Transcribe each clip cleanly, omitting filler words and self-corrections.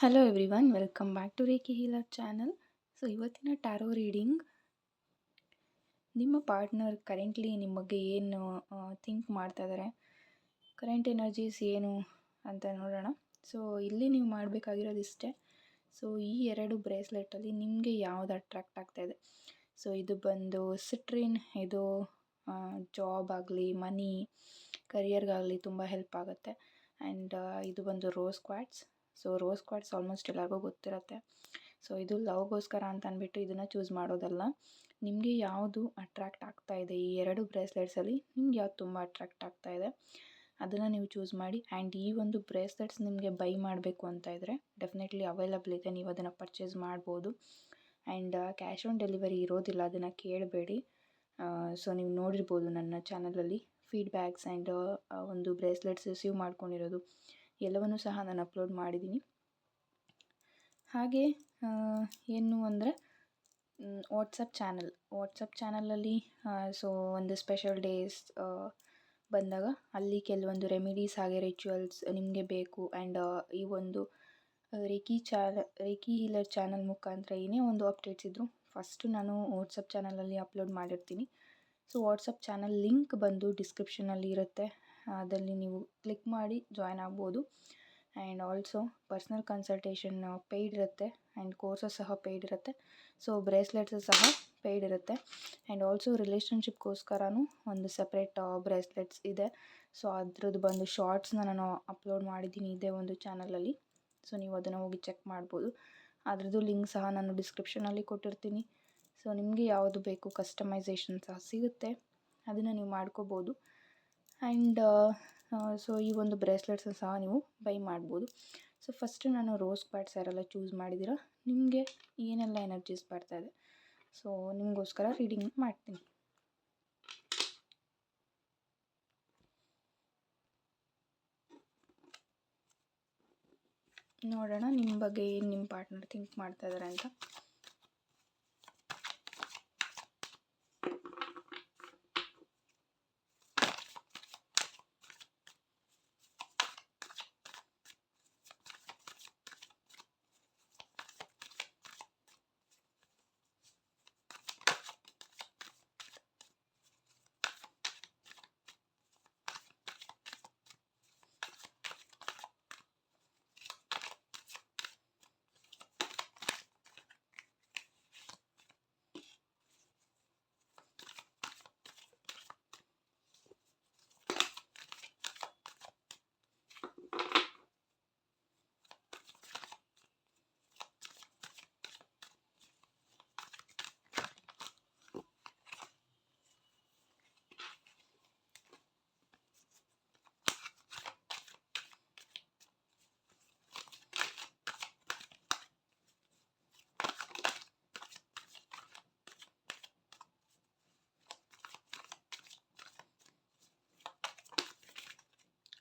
Hello everyone, welcome back to reiki healer channel. So ಇವತ್ತಿನ tarot reading, ನಿಮ್ಮ partner currently ನಿಮ್ಮ ಬಗ್ಗೆ ಏನು ಥಿಂಕ್ ಮಾಡ್ತಾ ಇದ್ದಾರೆ, ಕರೆಂಟ್ ಎನರ್ಜೀಸ್ ಏನು ಅಂತ ನೋಡೋಣ. ಸೊ ಇಲ್ಲಿ ನೀವು ಮಾಡಬೇಕಾಗಿರೋದು ಇಷ್ಟೇ. ಸೊ ಈ ಎರಡು ಬ್ರೇಸ್ಲೆಟಲ್ಲಿ ನಿಮಗೆ ಯಾವುದು ಅಟ್ರಾಕ್ಟ್ ಆಗ್ತಾಯಿದೆ. ಸೊ ಇದು ಬಂದು ಸಿಟ್ರಿನ್, ಇದು ಜಾಬ್ ಆಗಲಿ, ಮನಿ, ಕರಿಯರ್ಗಾಗಲಿ ತುಂಬ ಹೆಲ್ಪ್ ಆಗುತ್ತೆ. ಆ್ಯಂಡ್ ಇದು ಬಂದು rose quartz. So rose quartz almost ಎಲ್ಲರಿಗೂ ಗೊತ್ತಿರುತ್ತೆ. ಸೊ ಇದು ಲವ್ಗೋಸ್ಕರ ಅಂತ ಅಂದ್ಬಿಟ್ಟು ಇದನ್ನು ಚೂಸ್ ಮಾಡೋದಲ್ಲ. ನಿಮಗೆ ಯಾವುದು ಅಟ್ರಾಕ್ಟ್ ಆಗ್ತಾ ಇದೆ, ಈ ಎರಡು ಬ್ರೇಸ್ಲೆಟ್ಸಲ್ಲಿ ನಿಮ್ಗೆ ಯಾವ್ದು ತುಂಬ ಅಟ್ರಾಕ್ಟ್ ಆಗ್ತಾ ಇದೆ ಅದನ್ನು ನೀವು ಚೂಸ್ ಮಾಡಿ. ಆ್ಯಂಡ್ ಈ ಒಂದು ಬ್ರೇಸ್ಲೆಟ್ಸ್ ನಿಮಗೆ ಬೈ ಮಾಡಬೇಕು ಅಂತ ಇದ್ದರೆ ಡೆಫಿನೆಟ್ಲಿ ಅವೈಲಬಲ್ ಇದೆ, ನೀವು ಅದನ್ನು ಪರ್ಚೇಸ್ ಮಾಡ್ಬೋದು. ಆ್ಯಂಡ್ ಕ್ಯಾಶ್ ಆನ್ ಡೆಲಿವರಿ ಇರೋದಿಲ್ಲ, ಅದನ್ನು ಕೇಳಬೇಡಿ. ಸೊ ನೀವು ನೋಡಿರ್ಬೋದು ನನ್ನ ಚಾನಲಲ್ಲಿ ಫೀಡ್ಬ್ಯಾಕ್ಸ್ ಆ್ಯಂಡ್ ಒಂದು ಬ್ರೇಸ್ಲೆಟ್ಸ್ ರಿಸೀವ್ ಮಾಡ್ಕೊಂಡಿರೋದು ಎಲ್ಲವನ್ನೂ ಸಹ ನಾನು ಅಪ್ಲೋಡ್ ಮಾಡಿದ್ದೀನಿ. ಹಾಗೆ ಏನು ಅಂದರೆ ವಾಟ್ಸಪ್ ಚಾನಲಲ್ಲಿ ಸೊ ಒಂದು ಸ್ಪೆಷಲ್ ಡೇಸ್ ಬಂದಾಗ ಅಲ್ಲಿ ಕೆಲವೊಂದು ರೆಮಿಡೀಸ್ ಹಾಗೆ ರಿಚುವಲ್ಸ್ ನಿಮಗೆ ಬೇಕು. ಆ್ಯಂಡ್ ಈ ಒಂದು ರೇಖಿ ಹೀಲರ್ ಚಾನಲ್ ಮುಖಾಂತರ ಏನೇ ಒಂದು ಅಪ್ಡೇಟ್ಸ್ ಇದ್ದರೂ ಫಸ್ಟು ನಾನು ವಾಟ್ಸಪ್ ಚಾನಲಲ್ಲಿ ಅಪ್ಲೋಡ್ ಮಾಡಿರ್ತೀನಿ. ಸೊ ವಾಟ್ಸಪ್ ಚಾನಲ್ ಲಿಂಕ್ ಬಂದು ಡಿಸ್ಕ್ರಿಪ್ಷನಲ್ಲಿ ಇರುತ್ತೆ, ಅದರಲ್ಲಿ ನೀವು ಕ್ಲಿಕ್ ಮಾಡಿ ಜಾಯ್ನ್ ಆಗ್ಬೋದು. And also personal consultation paid ಇರುತ್ತೆ, ಆ್ಯಂಡ್ ಕೋರ್ಸಸ್ ಸಹ ಪೇಯ್ಡ್ ಇರುತ್ತೆ. ಸೊ ಬ್ರೇಸ್ಲೆಟ್ಸ್ ಸಹ ಪೇಯ್ಡ್ ಇರುತ್ತೆ. ಆ್ಯಂಡ್ ಆಲ್ಸೋ ರಿಲೇಷನ್ಶಿಪ್ಗೋಸ್ಕರನೂ ಒಂದು ಸಪ್ರೇಟ್ ಬ್ರೇಸ್ಲೆಟ್ಸ್ ಇದೆ. ಸೊ ಅದ್ರದ್ದು ಬಂದು ಶಾರ್ಟ್ಸ್ನ ನಾನು ಅಪ್ಲೋಡ್ ಮಾಡಿದ್ದೀನಿ ಇದೇ ಒಂದು ಚಾನಲಲ್ಲಿ. ಸೊ ನೀವು ಅದನ್ನು ಹೋಗಿ ಚೆಕ್ ಮಾಡ್ಬೋದು. ಅದರದ್ದು ಲಿಂಕ್ ಸಹ ನಾನು ಡಿಸ್ಕ್ರಿಪ್ಷನಲ್ಲಿ ಕೊಟ್ಟಿರ್ತೀನಿ. ಸೊ ನಿಮಗೆ ಯಾವುದು ಬೇಕು ಕಸ್ಟಮೈಸೇಷನ್ ಸಹ ಸಿಗುತ್ತೆ, ಅದನ್ನು ನೀವು ಮಾಡ್ಕೋಬೋದು. ಆ್ಯಂಡ್ ಸೊ ಈ ಒಂದು ಬ್ರೇಸ್ಲೆಟ್ಸ್ ಸಹ ನೀವು ಬೈ ಮಾಡ್ಬೋದು. ಸೊ ಫಸ್ಟು ನಾನು ರೋಸ್ ಕ್ವಾಟ್ಸ್ ಯಾರೆಲ್ಲ ಚೂಸ್ ಮಾಡಿದ್ದೀರಾ ನಿಮಗೆ ಏನೆಲ್ಲ ಎನರ್ಜೀಸ್ ಬರ್ತಾಯಿದೆ, ಸೊ ನಿಮಗೋಸ್ಕರ ರೀಡಿಂಗ್ ಮಾಡ್ತೀನಿ. ನೋಡೋಣ ನಿಮ್ಮ ಬಗ್ಗೆ ಏನು ನಿಮ್ಮ ಪಾರ್ಟ್ನರ್ ಥಿಂಕ್ ಮಾಡ್ತಾ ಇದ್ದಾರೆ ಅಂತ.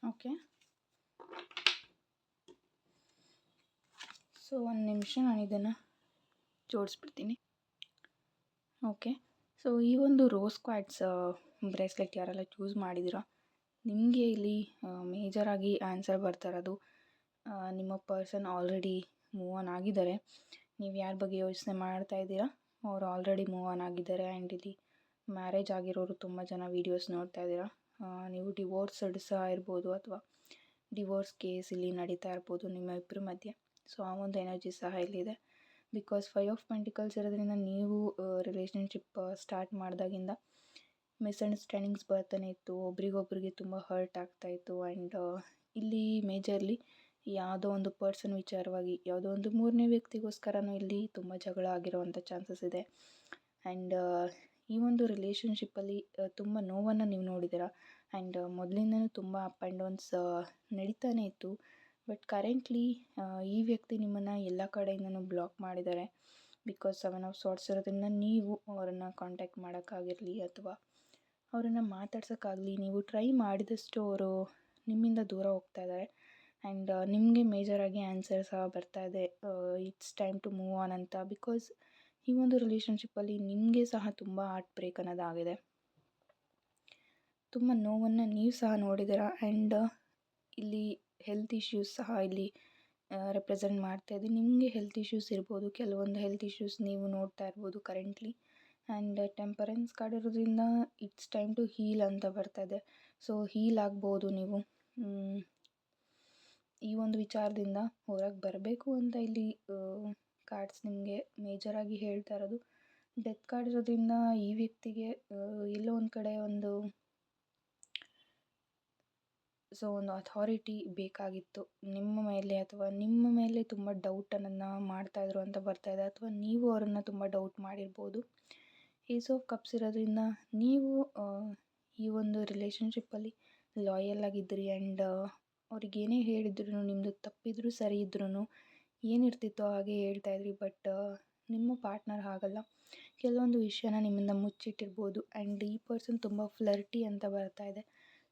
ಓಕೆ, ಸೊ ಒಂದು ನಿಮಿಷ ನಾನು ಇದನ್ನು ಜೋಡಿಸ್ಬಿಡ್ತೀನಿ. ಓಕೆ, ಸೊ ಈ ಒಂದು ರೋಸ್ ಕ್ವಾಟ್ಸ್ ಬ್ರೇಸ್ಲೆಟ್ ಯಾರೆಲ್ಲ ಚೂಸ್ ಮಾಡಿದ್ದೀರಾ ನಿಮಗೆ ಇಲ್ಲಿ ಮೇಜರಾಗಿ ಆನ್ಸರ್ ಬರ್ತಾ ಇರೋದು, ನಿಮ್ಮ ಪರ್ಸನ್ ಆಲ್ರೆಡಿ ಮೂವ್ ಆನ್ ಆಗಿದ್ದಾರೆ. ನೀವು ಯಾರ ಬಗ್ಗೆ ಯೋಚನೆ ಮಾಡ್ತಾ ಇದ್ದೀರಾ ಅವರು ಆಲ್ರೆಡಿ ಮೂವ್ ಆನ್ ಆಗಿದ್ದಾರೆ. ಆ್ಯಂಡ್ ಇಲ್ಲಿ ಮ್ಯಾರೇಜ್ ಆಗಿರೋರು ತುಂಬ ಜನ ವೀಡಿಯೋಸ್ ನೋಡ್ತಾ ಇದ್ದೀರಾ. ನೀವು ಡಿವೋರ್ಸ್ಡ್ ಸಹ ಇರ್ಬೋದು, ಅಥವಾ ಡಿವೋರ್ಸ್ ಕೇಸ್ ಇಲ್ಲಿ ನಡೀತಾ ಇರ್ಬೋದು ನಿಮ್ಮ ಇಬ್ಬರ ಮಧ್ಯೆ. ಸೊ ಆ ಒಂದು ಎನರ್ಜಿ ಸಹ ಇಲ್ಲಿದೆ. ಬಿಕಾಸ್ 5 ಆಫ್ ಪೆಂಟಿಕಲ್ಸ್ ಇರೋದ್ರಿಂದ ನೀವು ರಿಲೇಷನ್ಶಿಪ್ ಸ್ಟಾರ್ಟ್ ಮಾಡಿದಾಗಿಂದ ಮಿಸ್ಅಂಡರ್ಸ್ಟ್ಯಾಂಡಿಂಗ್ಸ್ ಬರ್ತಾನೆ ಇತ್ತು, ಒಬ್ರಿಗೊಬ್ರಿಗೆ ತುಂಬ ಹರ್ಟ್ ಆಗ್ತಾಯಿತ್ತು. ಆ್ಯಂಡ್ ಇಲ್ಲಿ ಮೇಜರ್ಲಿ ಯಾವುದೋ ಒಂದು ಪರ್ಸನ್ ವಿಚಾರವಾಗಿ ಯಾವುದೋ ಒಂದು ಮೂರನೇ ವ್ಯಕ್ತಿಗೋಸ್ಕರನೂ ಇಲ್ಲಿ ತುಂಬ ಜಗಳ ಆಗಿರೋವಂಥ ಚಾನ್ಸಸ್ ಇದೆ. ಆ್ಯಂಡ್ ಈ ಒಂದು ರಿಲೇಷನ್ಶಿಪ್ಪಲ್ಲಿ ತುಂಬ ನೋವನ್ನು ನೀವು ನೋಡಿದ್ದೀರಾ. ಆ್ಯಂಡ್ ಮೊದಲಿಂದನೂ ತುಂಬ ಅಪ್ ಆ್ಯಂಡ್ ಡೌನ್ಸ್ ನಡೀತಾನೆ ಇತ್ತು. ಬಟ್ ಕರೆಂಟ್ಲಿ ಈ ವ್ಯಕ್ತಿ ನಿಮ್ಮನ್ನು ಎಲ್ಲ ಕಡೆಯಿಂದನೂ ಬ್ಲಾಕ್ ಮಾಡಿದ್ದಾರೆ. ಬಿಕಾಸ್ 7 ಆಫ್ ಸಾರ್ಟ್ಸ್ ಇರೋದ್ರಿಂದ ನೀವು ಅವರನ್ನು ಕಾಂಟ್ಯಾಕ್ಟ್ ಮಾಡೋಕ್ಕಾಗಿರಲಿ ಅಥವಾ ಅವರನ್ನು ಮಾತಾಡ್ಸೋಕ್ಕಾಗಲಿ ನೀವು ಟ್ರೈ ಮಾಡಿದಷ್ಟು ಅವರು ನಿಮ್ಮಿಂದ ದೂರ ಹೋಗ್ತಾ ಇದ್ದಾರೆ. ಆ್ಯಂಡ್ ನಿಮಗೆ ಮೇಜರಾಗಿ ಆನ್ಸರ್ ಸಹ ಬರ್ತಾ ಇದೆ, it's time to move on ಅಂತ. ಬಿಕಾಸ್ ಈ ಒಂದು ರಿಲೇಷನ್ಶಿಪ್ಪಲ್ಲಿ ನಿಮಗೆ ಸಹ ತುಂಬ ಹಾರ್ಟ್ ಬ್ರೇಕ್ ಅನ್ನೋದಾಗಿದೆ, ತುಂಬ ನೋವನ್ನು ನೀವು ಸಹ ನೋಡಿದ್ದೀರಾ. ಆ್ಯಂಡ್ ಇಲ್ಲಿ ಹೆಲ್ತ್ ಇಶ್ಯೂಸ್ ಸಹ ಇಲ್ಲಿ ರೆಪ್ರೆಸೆಂಟ್ ಮಾಡ್ತಾ ಇದೆ. ನಿಮಗೆ ಹೆಲ್ತ್ ಇಶ್ಯೂಸ್ ಇರ್ಬೋದು, ಕೆಲವೊಂದು ಹೆಲ್ತ್ ಇಶ್ಯೂಸ್ ನೀವು ನೋಡ್ತಾ ಇರ್ಬೋದು ಕರೆಂಟ್ಲಿ. ಆ್ಯಂಡ್ ಟೆಂಪರೆನ್ಸ್ ಕಾರ್ಡ್ ಇರೋದ್ರಿಂದ ಇಟ್ಸ್ ಟೈಮ್ ಟು ಹೀಲ್ ಅಂತ ಬರ್ತಾ ಇದೆ. ಸೊ ಹೀಲ್ ಆಗ್ಬೋದು ನೀವು. ಈ ಒಂದು ವಿಚಾರದಿಂದ ಹೊರಗೆ ಬರಬೇಕು ಅಂತ ಇಲ್ಲಿ ಕಾರ್ಡ್ಸ್ ನಿಮಗೆ ಮೇಜರಾಗಿ ಹೇಳ್ತಾ ಇರೋದು. ಡೆತ್ ಕಾರ್ಡ್ ಇರೋದ್ರಿಂದ ಈ ವ್ಯಕ್ತಿಗೆ ಎಲ್ಲೋ ಒಂದು ಕಡೆ ಒಂದು ಅಥಾರಿಟಿ ಬೇಕಾಗಿತ್ತು ನಿಮ್ಮ ಮೇಲೆ, ಅಥವಾ ನಿಮ್ಮ ಮೇಲೆ ತುಂಬ ಡೌಟನ್ನು ಮಾಡ್ತಾಯಿದ್ರು ಅಂತ ಬರ್ತಾಯಿದೆ, ಅಥವಾ ನೀವು ಅವರನ್ನು ತುಂಬ ಡೌಟ್ ಮಾಡಿರ್ಬೋದು. ಏಸ್ ಆಫ್ ಕಪ್ಸ್ ಇರೋದ್ರಿಂದ ನೀವು ಈ ಒಂದು ರಿಲೇಷನ್ಶಿಪ್ಪಲ್ಲಿ ಲಾಯಲ್ ಆಗಿದ್ದಿರಿ. ಆ್ಯಂಡ್ ಅವ್ರಿಗೆ ಏನೇ ಹೇಳಿದ್ರು, ನಿಮ್ಮದು ತಪ್ಪಿದ್ರು ಸರಿ ಇದ್ರೂ ಏನಿರ್ತಿತ್ತೋ ಹಾಗೆ ಹೇಳ್ತಾಯಿದ್ರಿ. ಬಟ್ ನಿಮ್ಮ ಪಾರ್ಟ್ನರ್ ಹಾಗಲ್ಲ, ಕೆಲವೊಂದು ವಿಷಯನ ನಿಮ್ಮಿಂದ ಮುಚ್ಚಿಟ್ಟಿರ್ಬೋದು. ಆ್ಯಂಡ್ ಈ ಪರ್ಸನ್ ತುಂಬ ಫ್ಲರ್ಟಿ ಅಂತ ಬರ್ತಾ ಇದೆ.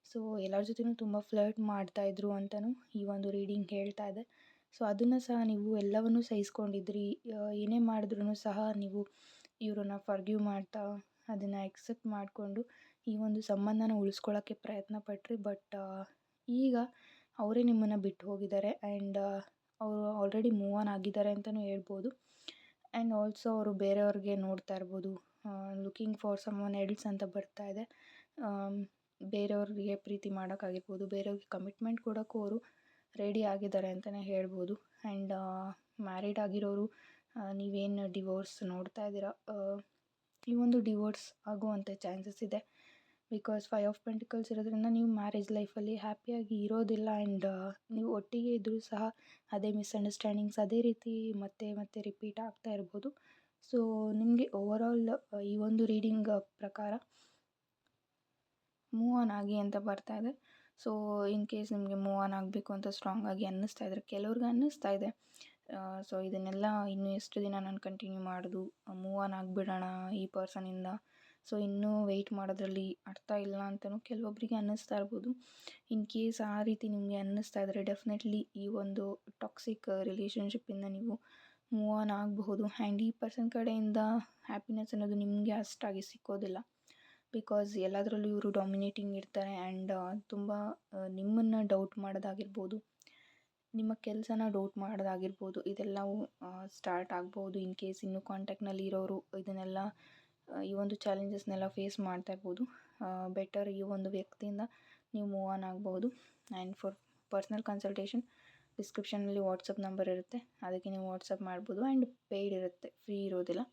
ಸೊ ಎಲ್ಲರ ಜೊತೆನೂ ತುಂಬ ಫ್ಲರ್ಟ್ ಮಾಡ್ತಾಯಿದ್ರು ಅಂತಲೂ ಈ ಒಂದು ರೀಡಿಂಗ್ ಹೇಳ್ತಾ ಇದೆ. ಸೊ ಅದನ್ನು ಸಹ ನೀವು ಎಲ್ಲವನ್ನೂ ಸಹಿಸ್ಕೊಂಡಿದ್ರಿ. ಏನೇ ಮಾಡಿದ್ರೂ ಸಹ ನೀವು ಇವರನ್ನು ಫರ್ಗಿವ್ ಮಾಡ್ತಾ ಅದನ್ನು ಎಕ್ಸೆಪ್ಟ್ ಮಾಡಿಕೊಂಡು ಈ ಒಂದು ಸಂಬಂಧನ ಉಳಿಸ್ಕೊಳ್ಳೋಕ್ಕೆ ಪ್ರಯತ್ನ ಪಟ್ರಿ. ಬಟ್ ಈಗ ಅವರೇ ನಿಮ್ಮನ್ನು ಬಿಟ್ಟು ಹೋಗಿದ್ದಾರೆ. ಆ್ಯಂಡ್ ಅವರು ಆಲ್ರೆಡಿ ಮೂವ್ ಆನ್ ಆಗಿದ್ದಾರೆ ಅಂತಲೂ ಹೇಳ್ಬೋದು. ಆ್ಯಂಡ್ ಆಲ್ಸೋ ಅವರು ಬೇರೆಯವ್ರಿಗೆ ನೋಡ್ತಾ ಇರ್ಬೋದು, ಲುಕಿಂಗ್ ಫಾರ್ ಸಮ್ವನ್ ಎಲ್ಸ್ ಅಂತ ಬರ್ತಾ ಇದೆ. ಬೇರೆಯವ್ರಿಗೆ ಪ್ರೀತಿ ಮಾಡೋಕ್ಕಾಗಿರ್ಬೋದು, ಬೇರೆಯವ್ರಿಗೆ ಕಮಿಟ್ಮೆಂಟ್ ಕೊಡೋಕ್ಕೂ ಅವರು ರೆಡಿ ಆಗಿದ್ದಾರೆ ಅಂತಲೇ ಹೇಳ್ಬೋದು. ಆ್ಯಂಡ್ ಮ್ಯಾರಿಡ್ ಆಗಿರೋರು ನೀವೇನು ಡಿವೋರ್ಸ್ ನೋಡ್ತಾ ಇದ್ದೀರಾ, ಈ ಒಂದು ಡಿವೋರ್ಸ್ ಆಗುವಂಥ ಚಾನ್ಸಸ್ ಇದೆ. ಬಿಕಾಸ್ 5 ಆಫ್ ಪೆಂಟಿಕಲ್ಸ್ ಇರೋದ್ರಿಂದ ನೀವು ಮ್ಯಾರೇಜ್ ಲೈಫಲ್ಲಿ ಹ್ಯಾಪಿಯಾಗಿ ಇರೋದಿಲ್ಲ. ಆ್ಯಂಡ್ ನೀವು ಒಟ್ಟಿಗೆ ಇದ್ದರೂ ಸಹ ಅದೇ ಮಿಸ್ಅಂಡರ್ಸ್ಟ್ಯಾಂಡಿಂಗ್ಸ್ ಅದೇ ರೀತಿ ಮತ್ತೆ ಮತ್ತೆ ರಿಪೀಟ್ ಆಗ್ತಾ ಇರ್ಬೋದು. ಸೊ ನಿಮಗೆ ಓವರಾಲ್ ಈ ಒಂದು ರೀಡಿಂಗ್ ಪ್ರಕಾರ ಮೂವ್ ಆನ್ ಆಗಿ ಅಂತ ಬರ್ತಾ ಇದೆ. ಸೊ ಇನ್ ಕೇಸ್ ನಿಮಗೆ ಮೂವ್ ಆನ್ ಆಗಬೇಕು ಅಂತ ಸ್ಟ್ರಾಂಗ್ ಆಗಿ ಅನ್ನಿಸ್ತಾ ಇದ್ದರೆ, ಕೆಲವ್ರಿಗೆ ಅನ್ನಿಸ್ತಾ ಇದೆ ಸೊ ಇದನ್ನೆಲ್ಲ ಇನ್ನೂ ಎಷ್ಟು ದಿನ ನಾನು ಕಂಟಿನ್ಯೂ ಮಾಡೋದು, ಮೂವ್ ಆನ್ ಆಗಿಬಿಡೋಣ ಈ ಪರ್ಸನಿಂದ, ಸೊ ಇನ್ನೂ ವೆಯ್ಟ್ ಮಾಡೋದ್ರಲ್ಲಿ ಅರ್ಥ ಇಲ್ಲ ಅಂತಲೂ ಕೆಲವೊಬ್ಬರಿಗೆ ಅನ್ನಿಸ್ತಾ ಇರ್ಬೋದು. ಇನ್ ಕೇಸ್ ಆ ರೀತಿ ನಿಮಗೆ ಅನ್ನಿಸ್ತಾ ಇದ್ದರೆ ಡೆಫಿನೆಟ್ಲಿ ಈ ಒಂದು ಟಾಕ್ಸಿಕ್ ರಿಲೇಷನ್ಶಿಪ್ಪಿಂದ ನೀವು ಮೂವ್ ಆನ್ ಆಗಬಹುದು. ಆ್ಯಂಡ್ ಈ ಪರ್ಸನ್ ಕಡೆಯಿಂದ ಹ್ಯಾಪಿನೆಸ್ ಅನ್ನೋದು ನಿಮಗೆ ಅಷ್ಟಾಗಿ ಸಿಕ್ಕೋದಿಲ್ಲ. ಬಿಕಾಸ್ ಎಲ್ಲದರಲ್ಲೂ ಇವರು ಡಾಮಿನೇಟಿಂಗ್ ಇರ್ತಾರೆ. ಆ್ಯಂಡ್ ತುಂಬ ನಿಮ್ಮನ್ನು ಡೌಟ್ ಮಾಡೋದಾಗಿರ್ಬೋದು, ನಿಮ್ಮ ಕೆಲಸನ ಡೌಟ್ ಮಾಡೋದಾಗಿರ್ಬೋದು, ಇದೆಲ್ಲವೂ ಸ್ಟಾರ್ಟ್ ಆಗ್ಬೋದು. ಇನ್ ಕೇಸ್ ಇನ್ನೂ ಕಾಂಟ್ಯಾಕ್ಟ್ನಲ್ಲಿ ಇರೋರು ಇದನ್ನೆಲ್ಲ ಈ ಒಂದು ಚಾಲೆಂಜಸ್ನೆಲ್ಲ ಫೇಸ್ ಮಾಡ್ತಾ ಇರ್ಬೋದು. ಬೆಟರ್ ಈ ಒಂದು ವ್ಯಕ್ತಿಯಿಂದ ನೀವು ಮೂವ್ ಆನ್ ಆಗ್ಬೋದು. ಆ್ಯಂಡ್ ಫಾರ್ ಪರ್ಸ್ನಲ್ ಕನ್ಸಲ್ಟೇಷನ್ ಡಿಸ್ಕ್ರಿಪ್ಷನಲ್ಲಿ ವಾಟ್ಸಪ್ ನಂಬರ್ ಇರುತ್ತೆ, ಅದಕ್ಕೆ ನೀವು ವಾಟ್ಸಪ್ ಮಾಡ್ಬೋದು. ಆ್ಯಂಡ್ ಪೇಯ್ಡ್ ಇರುತ್ತೆ, ಫ್ರೀ ಇರೋದಿಲ್ಲ.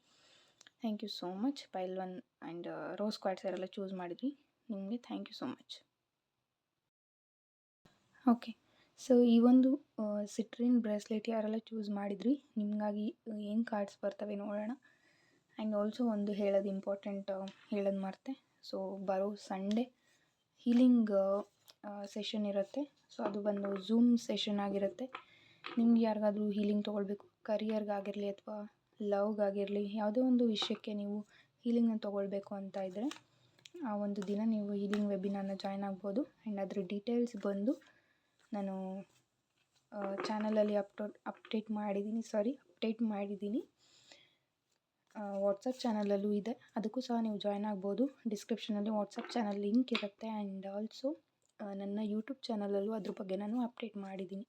Thank you so much. Pile 1 and rose quartz ಯಾರೆಲ್ಲ ಚೂಸ್ ಮಾಡಿದ್ರಿ ನಿಮಗೆ thank you so much. Okay, so ಈ ಒಂದು ಸಿಟ್ರಿನ್ ಬ್ರೇಸ್ಲೆಟ್ ಯಾರೆಲ್ಲ ಚೂಸ್ ಮಾಡಿದ್ರಿ ನಿಮಗಾಗಿ ಏನು ಕಾರ್ಡ್ಸ್ ಬರ್ತವೆ ನೋಡೋಣ. ಆ್ಯಂಡ್ ಆಲ್ಸೋ ಒಂದು ಹೇಳೋದು ಇಂಪಾರ್ಟೆಂಟ್, ಹೇಳೋದು ಮರ್ತೆ. ಸೊ ಬರೋ ಸಂಡೇ ಹೀಲಿಂಗ್ ಸೆಷನ್ ಇರುತ್ತೆ. ಸೊ ಅದು ಬಂದು ಝೂಮ್ ಸೆಷನ್ ಆಗಿರುತ್ತೆ. ನಿಮ್ಗೆ ಯಾರಿಗಾದ್ರೂ ಹೀಲಿಂಗ್ ತೊಗೊಳ್ಬೇಕು, ಕರಿಯರ್ಗಾಗಿರಲಿ ಅಥವಾ ಲವ್ಗಾಗಿರಲಿ, ಯಾವುದೇ ಒಂದು ವಿಷಯಕ್ಕೆ ನೀವು ಹೀಲಿಂಗ್ನ ತೊಗೊಳ್ಬೇಕು ಅಂತ ಇದ್ದರೆ ಆ ಒಂದು ದಿನ ನೀವು ಹೀಲಿಂಗ್ ವೆಬಿನಾರ್ನ ಜಾಯ್ನ್ ಆಗ್ಬೋದು. ಆ್ಯಂಡ್ ಅದ್ರ ಡೀಟೇಲ್ಸ್ ಬಂದು ನಾನು ಚಾನಲಲ್ಲಿ ಅಪ್ಡೇಟ್ ಮಾಡಿದ್ದೀನಿ. ವಾಟ್ಸಪ್ ಚಾನಲಲ್ಲೂ ಇದೆ, ಅದಕ್ಕೂ ಸಹ ನೀವು ಜಾಯ್ನ್ ಆಗ್ಬೋದು. ಡಿಸ್ಕ್ರಿಪ್ಷನಲ್ಲಿ ವಾಟ್ಸಪ್ ಚಾನಲ್ ಲಿಂಕ್ ಇರುತ್ತೆ. ಆ್ಯಂಡ್ ಆಲ್ಸೋ ನನ್ನ ಯೂಟ್ಯೂಬ್ ಚಾನಲಲ್ಲೂ ಅದ್ರ ಬಗ್ಗೆ ನಾನು ಅಪ್ಡೇಟ್ ಮಾಡಿದ್ದೀನಿ.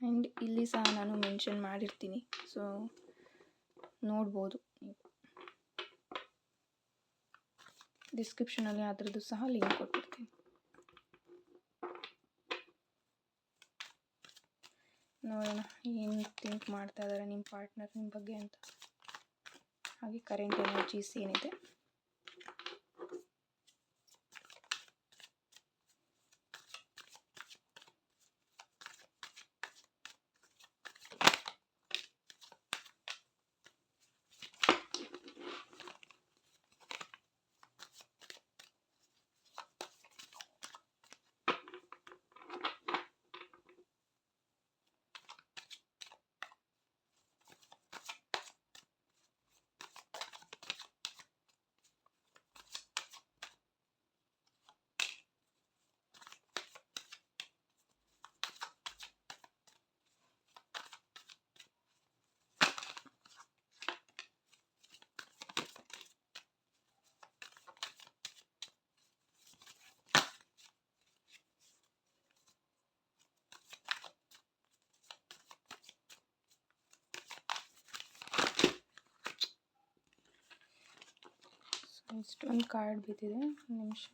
ಆ್ಯಂಡ್ ಇಲ್ಲಿ ಸಹ ನಾನು ಮೆನ್ಷನ್ ಮಾಡಿರ್ತೀನಿ, ಸೊ ನೋಡ್ಬೋದು ನೀವು. ಡಿಸ್ಕ್ರಿಪ್ಷನಲ್ಲಿ ಅದರದ್ದು ಸಹ ಲಿಂಕ್ ಕೊಟ್ಟಿರ್ತೀನಿ. ನೋಡೋಣ ಏನು ಥಿಂಕ್ ಮಾಡ್ತಾ ಇದ್ದಾರೆ ನಿಮ್ಮ ಪಾರ್ಟ್ನರ್ ನಿಮ್ಮ ಬಗ್ಗೆ ಅಂತ, ಹಾಗೆ ಕರೆಂಟ್ ಎನರ್ಜೀಸ್ ಏನಿದೆ. ಇಷ್ಟೊಂದು ಕಾರ್ಡ್ ಬಿದ್ದಿದೆ, ಒಂದು ನಿಮಿಷ.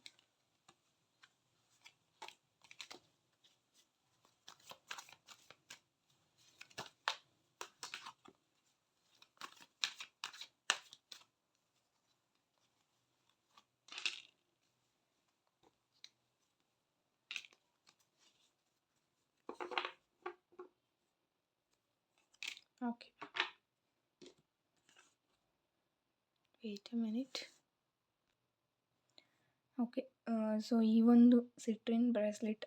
Okay, wait a minute. Okay, so ಈ ಒಂದು ಸಿಟ್ರಿನ್ ಬ್ರೇಸ್ಲೆಟ್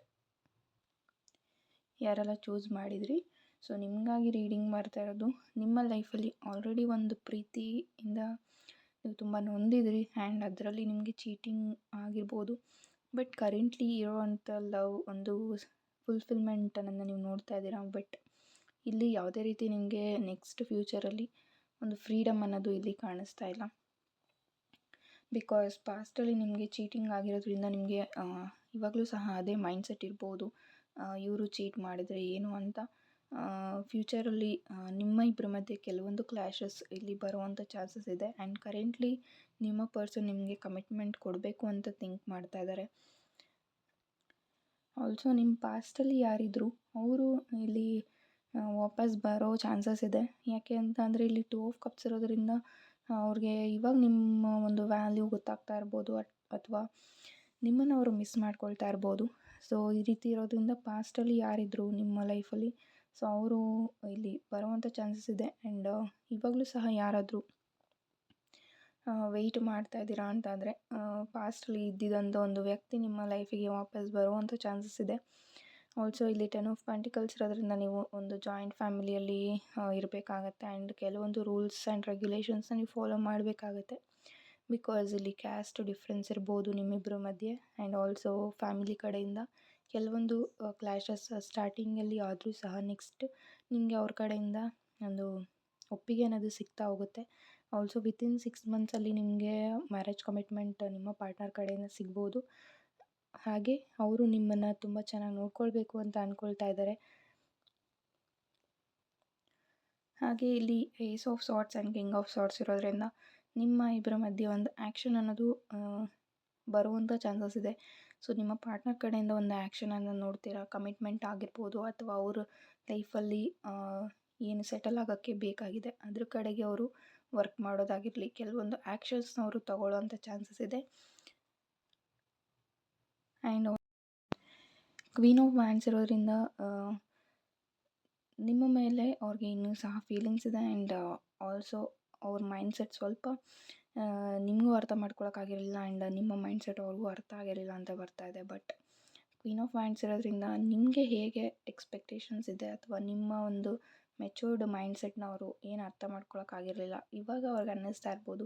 ಯಾರೆಲ್ಲ ಚೂಸ್ ಮಾಡಿದ್ರಿ, ಸೊ ನಿಮಗಾಗಿ ರೀಡಿಂಗ್ ಮಾಡ್ತಾ ಇರೋದು. ನಿಮ್ಮ ಲೈಫಲ್ಲಿ ಆಲ್ರೆಡಿ ಒಂದು ಪ್ರೀತಿಯಿಂದ ನೀವು ತುಂಬ ನೊಂದಿದ್ರಿ ಆ್ಯಂಡ್ ಅದರಲ್ಲಿ ನಿಮಗೆ ಚೀಟಿಂಗ್ ಆಗಿರ್ಬೋದು. ಬಟ್ ಕರೆಂಟ್ಲಿ ಇರೋವಂಥ ಲವ್ ಒಂದು ಫುಲ್ಫಿಲ್ಮೆಂಟನ್ನು ನೀವು ನೋಡ್ತಾ ಇದ್ದೀರಾ. ಬಟ್ ಇಲ್ಲಿ ಯಾವುದೇ ರೀತಿ ನಿಮಗೆ ನೆಕ್ಸ್ಟ್ ಫ್ಯೂಚರಲ್ಲಿ ಒಂದು ಫ್ರೀಡಮ್ ಅನ್ನೋದು ಇಲ್ಲಿ ಕಾಣಿಸ್ತಾ ಇಲ್ಲ. ಬಿಕಾಸ್ ಪಾಸ್ಟಲ್ಲಿ ನಿಮಗೆ ಚೀಟಿಂಗ್ ಆಗಿರೋದ್ರಿಂದ ನಿಮಗೆ ಇವಾಗಲೂ ಸಹ ಅದೇ ಮೈಂಡ್ಸೆಟ್ ಇರ್ಬೋದು, ಇವರು ಚೀಟ್ ಮಾಡಿದರೆ ಏನು ಅಂತ. ಫ್ಯೂಚರಲ್ಲಿ ನಿಮ್ಮ ಇಬ್ಬರ ಮಧ್ಯೆ ಕೆಲವೊಂದು ಕ್ಲ್ಯಾಶಸ್ ಇಲ್ಲಿ ಬರುವಂಥ ಚಾನ್ಸಸ್ ಇದೆ. ಆ್ಯಂಡ್ ಕರೆಂಟ್ಲಿ ನಿಮ್ಮ ಪರ್ಸನ್ ನಿಮಗೆ ಕಮಿಟ್ಮೆಂಟ್ ಕೊಡಬೇಕು ಅಂತ ಥಿಂಕ್ ಮಾಡ್ತಾ ಇದ್ದಾರೆ. ಆಲ್ಸೋ ನಿಮ್ಮ ಪಾಸ್ಟಲ್ಲಿ ಯಾರಿದ್ರು ಅವರು ಇಲ್ಲಿ ವಾಪಸ್ ಬರೋ ಚಾನ್ಸಸ್ ಇದೆ. ಯಾಕೆ ಅಂತ ಅಂದರೆ ಇಲ್ಲಿ 2 ಆಫ್ ಕಪ್ಸ್ ಇರೋದ್ರಿಂದ ಅವ್ರಿಗೆ ಇವಾಗ ನಿಮ್ಮ ಒಂದು ವ್ಯಾಲ್ಯೂ ಗೊತ್ತಾಗ್ತಾ ಇರ್ಬೋದು, ಅಥವಾ ನಿಮ್ಮನ್ನು ಅವರು ಮಿಸ್ ಮಾಡ್ಕೊಳ್ತಾ ಇರ್ಬೋದು. ಸೊ ಈ ರೀತಿ ಇರೋದ್ರಿಂದ ಪಾಸ್ಟಲ್ಲಿ ಯಾರಿದ್ರು ನಿಮ್ಮ ಲೈಫಲ್ಲಿ, ಸೊ ಅವರು ಇಲ್ಲಿ ಬರುವಂಥ ಚಾನ್ಸಸ್ ಇದೆ. ಆ್ಯಂಡ್ ಇವಾಗಲೂ ಸಹ ಯಾರಾದರೂ ವೆಯ್ಟ್ ಮಾಡ್ತಾ ಇದ್ದೀರಾ ಅಂತಂದರೆ ಪಾಸ್ಟಲ್ಲಿ ಇದ್ದಿದ್ದಂಥ ಒಂದು ವ್ಯಕ್ತಿ ನಿಮ್ಮ ಲೈಫಿಗೆ ವಾಪಸ್ ಬರುವಂಥ ಚಾನ್ಸಸ್ ಇದೆ. ಆಲ್ಸೋ ಇಲ್ಲಿ 10 ಆಫ್ ಪೆಂಟಿಕಲ್ಸ್ ಇರೋದ್ರಿಂದ ನೀವು ಒಂದು ಜಾಯಿಂಟ್ ಫ್ಯಾಮಿಲಿಯಲ್ಲಿ ಇರಬೇಕಾಗತ್ತೆ. ಆ್ಯಂಡ್ ಕೆಲವೊಂದು ರೂಲ್ಸ್ ಆ್ಯಂಡ್ ರೆಗ್ಯುಲೇಷನ್ಸ್ನ ನೀವು ಫಾಲೋ ಮಾಡಬೇಕಾಗತ್ತೆ. ಬಿಕಾಸ್ ಇಲ್ಲಿ ಕ್ಯಾಸ್ಟ್ ಡಿಫ್ರೆನ್ಸ್ ಇರ್ಬೋದು ನಿಮ್ಮಿಬ್ಬರ ಮಧ್ಯೆ. ಆ್ಯಂಡ್ ಆಲ್ಸೋ ಫ್ಯಾಮಿಲಿ ಕಡೆಯಿಂದ ಕೆಲವೊಂದು ಕ್ಲ್ಯಾಶಸ್ ಸ್ಟಾರ್ಟಿಂಗಲ್ಲಿ ಆದರೂ ಸಹ ನೆಕ್ಸ್ಟ್ ನಿಮಗೆ ಅವ್ರ ಕಡೆಯಿಂದ ಒಂದು ಒಪ್ಪಿಗೆ ಅನ್ನೋದು ಸಿಗ್ತಾ ಹೋಗುತ್ತೆ. ಆಲ್ಸೋ ವಿತಿನ್ 6 ಮಂತ್ಸಲ್ಲಿ ನಿಮಗೆ ಮ್ಯಾರೇಜ್ ಕಮಿಟ್ಮೆಂಟ್ ನಿಮ್ಮ ಪಾರ್ಟ್ನರ್ ಕಡೆಯಿಂದ ಸಿಗ್ಬೋದು. ಹಾಗೆ ಅವರು ನಿಮ್ಮನ್ನು ತುಂಬ ಚೆನ್ನಾಗಿ ನೋಡ್ಕೊಳ್ಬೇಕು ಅಂತ ಅಂದ್ಕೊಳ್ತಾ ಇದ್ದಾರೆ. ಹಾಗೆ ಇಲ್ಲಿ ace of swords and king of swords ಇರೋದ್ರಿಂದ ನಿಮ್ಮ ಇಬ್ಬರ ಮಧ್ಯೆ ಒಂದು ಆ್ಯಕ್ಷನ್ ಅನ್ನೋದು ಬರುವಂಥ ಚಾನ್ಸಸ್ ಇದೆ. ಸೊ ನಿಮ್ಮ ಪಾರ್ಟ್ನರ್ ಕಡೆಯಿಂದ ಒಂದು ಆ್ಯಕ್ಷನನ್ನು ನೋಡ್ತೀರಾ, ಕಮಿಟ್ಮೆಂಟ್ ಆಗಿರ್ಬೋದು, ಅಥವಾ ಅವ್ರ ಲೈಫಲ್ಲಿ ಏನು ಸೆಟಲ್ ಆಗೋಕ್ಕೆ ಬೇಕಾಗಿದೆ ಅದ್ರ ಕಡೆಗೆ ಅವರು ವರ್ಕ್ ಮಾಡೋದಾಗಿರಲಿ, ಕೆಲವೊಂದು ಆ್ಯಕ್ಷನ್ಸ್ನ ಅವರು ತಗೊಳ್ಳೋವಂಥ ಚಾನ್ಸಸ್ ಇದೆ. ಆ್ಯಂಡ್ ಕ್ವೀನ್ ಆಫ್ ವ್ಯಾಂಡ್ಸ್ ಇರೋದ್ರಿಂದ ನಿಮ್ಮ ಮೇಲೆ ಅವ್ರಿಗೆ ಇನ್ನೂ ಸಹ ಫೀಲಿಂಗ್ಸ್ ಇದೆ. ಆ್ಯಂಡ್ ಆಲ್ಸೋ ಅವ್ರ ಮೈಂಡ್ಸೆಟ್ ಸ್ವಲ್ಪ ನಿಮಗೂ ಅರ್ಥ ಮಾಡ್ಕೊಳಕ್ಕಾಗಿರಲಿಲ್ಲ, ಆ್ಯಂಡ್ ನಿಮ್ಮ ಮೈಂಡ್ಸೆಟ್ ಅವ್ರಿಗೂ ಅರ್ಥ ಆಗಿರಲಿಲ್ಲ ಅಂತ ಬರ್ತಾ ಇದೆ. ಬಟ್ ಕ್ವೀನ್ ಆಫ್ ವ್ಯಾಂಡ್ಸ್ ಇರೋದ್ರಿಂದ ನಿಮಗೆ ಹೇಗೆ ಎಕ್ಸ್ಪೆಕ್ಟೇಷನ್ಸ್ ಇದೆ, ಅಥವಾ ನಿಮ್ಮ ಒಂದು ಮೆಚೂರ್ಡ್ ಮೈಂಡ್ಸೆಟ್ನ ಅವರು ಏನು ಅರ್ಥ ಮಾಡ್ಕೊಳಕ್ಕಾಗಿರಲಿಲ್ಲ, ಇವಾಗ ಅವ್ರಿಗೆ ಅನ್ನಿಸ್ತಾ ಇರ್ಬೋದು.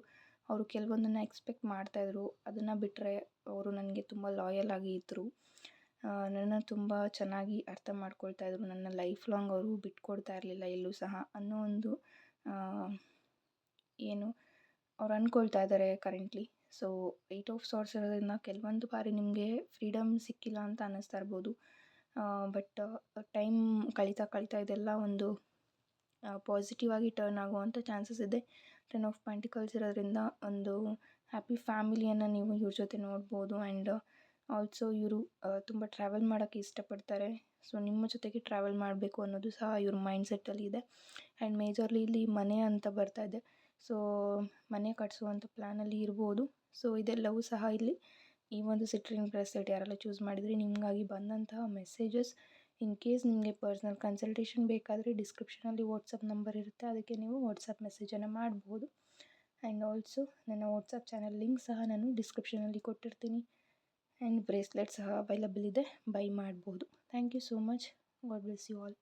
ಅವರು ಕೆಲವೊಂದನ್ನು ಎಕ್ಸ್ಪೆಕ್ಟ್ ಮಾಡ್ತಾಯಿದ್ರು, ಅದನ್ನು ಬಿಟ್ಟರೆ ಅವರು ನನಗೆ ತುಂಬ ಲಾಯಲ್ ಆಗಿ ಇದ್ದರು, ನನ್ನ ತುಂಬ ಚೆನ್ನಾಗಿ ಅರ್ಥ ಮಾಡ್ಕೊಳ್ತಾಯಿದ್ರು, ನನ್ನ ಲೈಫ್ ಲಾಂಗ್ ಅವರು ಬಿಟ್ಕೊಡ್ತಾ ಇರಲಿಲ್ಲ ಎಲ್ಲೂ ಸಹ ಅನ್ನೋ ಒಂದು ಏನು ಅವ್ರು ಅಂದ್ಕೊಳ್ತಾ ಇದ್ದಾರೆ ಕರೆಂಟ್ಲಿ. ಸೊ 8 ಆಫ್ ಸಾರ್ಟ್ಸ್ ಇರೋದ್ರಿಂದ ಕೆಲವೊಂದು ಬಾರಿ ನಿಮಗೆ ಫ್ರೀಡಮ್ ಸಿಕ್ಕಿಲ್ಲ ಅಂತ ಅನ್ನಿಸ್ತಾ ಇರ್ಬೋದು. ಬಟ್ ಟೈಮ್ ಕಳೀತಾ ಇದೆಲ್ಲ ಒಂದು ಪಾಸಿಟಿವ್ ಆಗಿ ಟರ್ನ್ ಆಗುವಂಥ ಚಾನ್ಸಸ್ ಇದೆ. 10 ಆಫ್ ಪೆಂಟಿಕಲ್ಸ್ ಇರೋದ್ರಿಂದ ಒಂದು ಹ್ಯಾಪಿ ಫ್ಯಾಮಿಲಿಯನ್ನು ನೀವು ಇವ್ರ ಜೊತೆ ನೋಡ್ಬೋದು. ಆ್ಯಂಡ್ ಆಲ್ಸೋ ಇವರು ತುಂಬ ಟ್ರಾವೆಲ್ ಮಾಡೋಕ್ಕೆ ಇಷ್ಟಪಡ್ತಾರೆ. ಸೊ ನಿಮ್ಮ ಜೊತೆಗೆ ಟ್ರಾವೆಲ್ ಮಾಡಬೇಕು ಅನ್ನೋದು ಸಹ ಇವ್ರ ಮೈಂಡ್ಸೆಟ್ಟಲ್ಲಿ ಇದೆ. ಆ್ಯಂಡ್ ಮೇಜರ್ಲಿ ಇಲ್ಲಿ ಮನೆ ಅಂತ ಬರ್ತಾ ಇದೆ. ಸೊ ಮನೆ ಕಟ್ಟಿಸುವಂಥ ಪ್ಲ್ಯಾನಲ್ಲಿ ಇರ್ಬೋದು. ಸೊ ಇದೆಲ್ಲವೂ ಸಹ ಇಲ್ಲಿ ಈ ಒಂದು ಸಿಟ್ರಿನ್ ಬ್ರೇಸ್ಲೆಟ್ ಯಾರೆಲ್ಲ ಚೂಸ್ ಮಾಡಿದ್ರಿ ನಿಮಗಾಗಿ ಬಂದಂತಹ ಮೆಸೇಜಸ್. ಇನ್ ಕೇಸ್ ನಿಮಗೆ ಪರ್ಸ್ನಲ್ ಕನ್ಸಲ್ಟೇಷನ್ ಬೇಕಾದರೆ ಡಿಸ್ಕ್ರಿಪ್ಷನಲ್ಲಿ ವಾಟ್ಸಪ್ ನಂಬರ್ ಇರುತ್ತೆ, ಅದಕ್ಕೆ ನೀವು ವಾಟ್ಸಪ್ ಮೆಸೇಜನ್ನು ಮಾಡ್ಬೋದು. ಆ್ಯಂಡ್ ಆಲ್ಸೋ ನನ್ನ ವಾಟ್ಸಪ್ ಚಾನಲ್ ಲಿಂಕ್ ಸಹ ನಾನು ಡಿಸ್ಕ್ರಿಪ್ಷನಲ್ಲಿ ಕೊಟ್ಟಿರ್ತೀನಿ. ಆ್ಯಂಡ್ ಬ್ರೇಸ್ಲೆಟ್ ಸಹ ಅವೈಲಬಲ್ ಇದೆ, ಬೈ ಮಾಡ್ಬೋದು. Thank you so much. God bless you all.